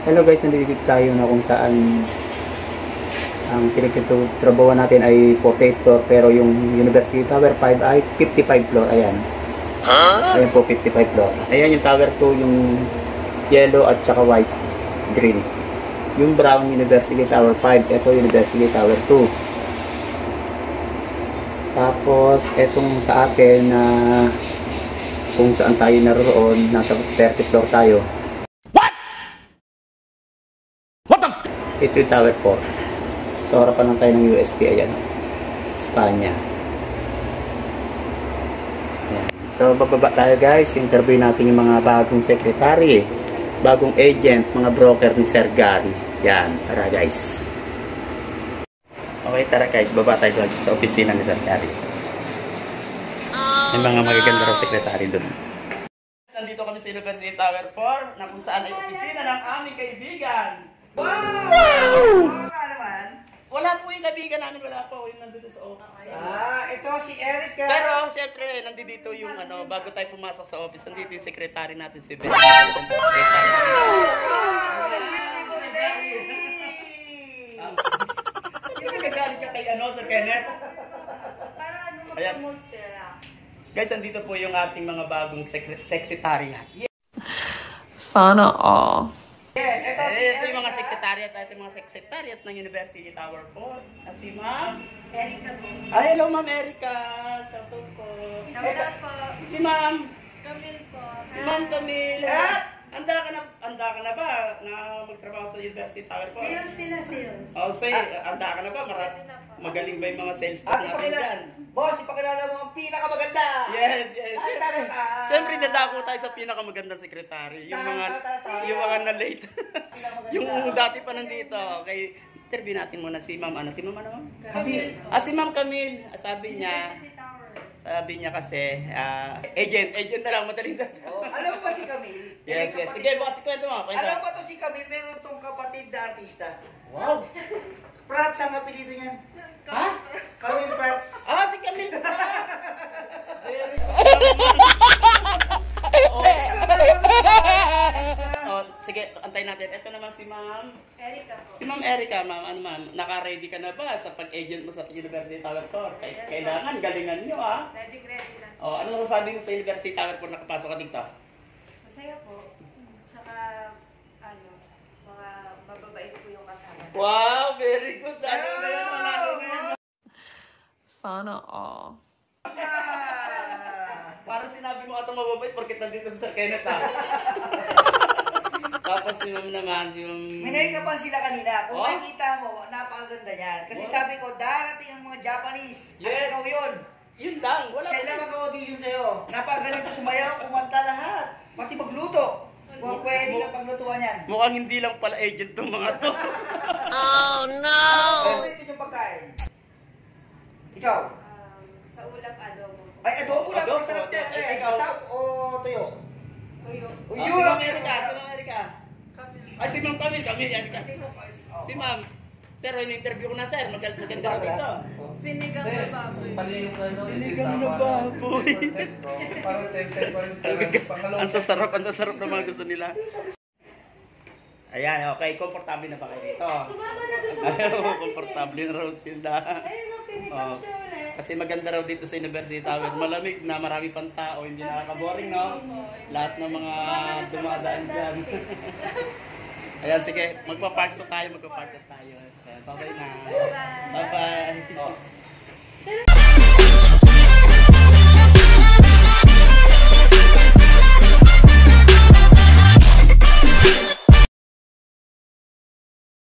Hello guys, nandito tayo na kung saan ang pinagtatrabawan natin ay 48 floor pero yung University Tower 5 ay 55 floor. Ayan. Ayan po, 55 floor. Ayan yung Tower 2, yung yellow at saka white, green. Yung brown, University Tower 5. Ito, University Tower 2. Tapos, etong sa atin na kung saan tayo naroon, nasa 30 floor tayo. Ito yung Tower 4. So, harapan lang tayo ng USP. Ayan. Espanya. Ayan. So, bababa tayo guys. Interview natin yung mga bagong secretary, bagong agent, mga broker ni Sir Gary. Yan. Tara guys. Okay, tara guys. Baba tayo sa opisina ni Sir Gary. May mga magaganda raw secretary doon. Nandito kami sa University Tower 4 na kung saan ay opisina ng aming kaibigan. Wow! Ano naman? Wala po yung kaibigan namin, wala po yung nandito sa office. Ito si Erica. Pero siyempre, nandito yung bago tayo pumasok sa office, nandito yung secretary natin si Ben. Hindi nagagalit ka kay Sir Kenneth? Para mag-promote sila. Guys, nandito po yung ating mga bagong secretariat. Sana all. Yes, Ito yung mga secretariat, ito yung mga secretariat ng University Tower 4. Si Ma'am Erica po. Hello Ma'am Erica. Shoutout po. Shoutout po. Si Ma'am Camille po. Si Ma'am Camille. Handa ka na ba na magtrabaho sa University Tower 4? Sales sila, sales. Oh, say, handa ka na ba? Magaling ba yung mga sales staff natin dyan? Boss, ipakilala mo ang pinakamaganda. Yes. Siyempre, dadako tayo sa pinakamagandang sekretary. Yung mga na-late. Yung dati pa nandito. Okay, interview natin muna si Ma'am. Si Ma'am ano? Camille. Si Ma'am Camille. Sabi niya kasi, agent na lang, madaling sasabi. Alam mo ba si Camille? Yes. Sige, bukas kwento mo. Alam mo ba to si Camille, meron itong kapatid na artista. Wow. Prats ang apelido niyan. Ha? Camille Prats. Si Camille Prats! Sige, antayin natin. Ito naman si Ma'am Erica po. Si Ma'am Erica, ma'am. Ano ma'am? Naka-ready ka na ba sa pag-agent mo sa University Tower 4? Kailangan, galingan nyo Ready lang. Ano masasabi mo sa University Tower 4 nakapasok ka dito? Masaya po. Tsaka, mga mababait po yung kasama. Wow, very good. Lalo na yan. Sana all. Parang sinabi mo atong mababait porkit nandito sa Sir Kenneth Tapos si Ma'am naman, Minay ka pa sila kanina. Kung makikita mo, napakaganda niyan. Kasi sabi ko, darating ang mga Japanese. Yes. At ikaw yun. Yun lang. Sila mag-audition sa'yo. Napakagaling ko sumayaw, kumanta lahat. Pati magluto. Kung pwede ka paglutuan yan. Mukhang hindi lang pala agent tong mga to. Oh no! Ano ito yung pagkain? Ikaw? Sa ulam, adobo. Ay, adobo lang. Adobo, Masarap yan. ay, ikaw. Masarap o tuyo? Tuyo. Si Ma'am Erica. Ay, si Ma'am Camille yan. Si Ma'am. Sir, in-interview ko na sir. Maganda ko dito. Sinigang na baboy. Sinigang na baboy. Ang sasarap ng mga gusto nila. Ayan, okay. Komportable na ba kayo dito? Sumama na doon sa Komportable na raw sila. Kasi maganda raw dito sa University Tower. Malamig na, marami pang tao. Hindi nakaka-boring, no? Lahat ng mga dumadaan dyan. Ayan, sige. Magpa-park tayo. Ayan, bye-bye na. Bye-bye.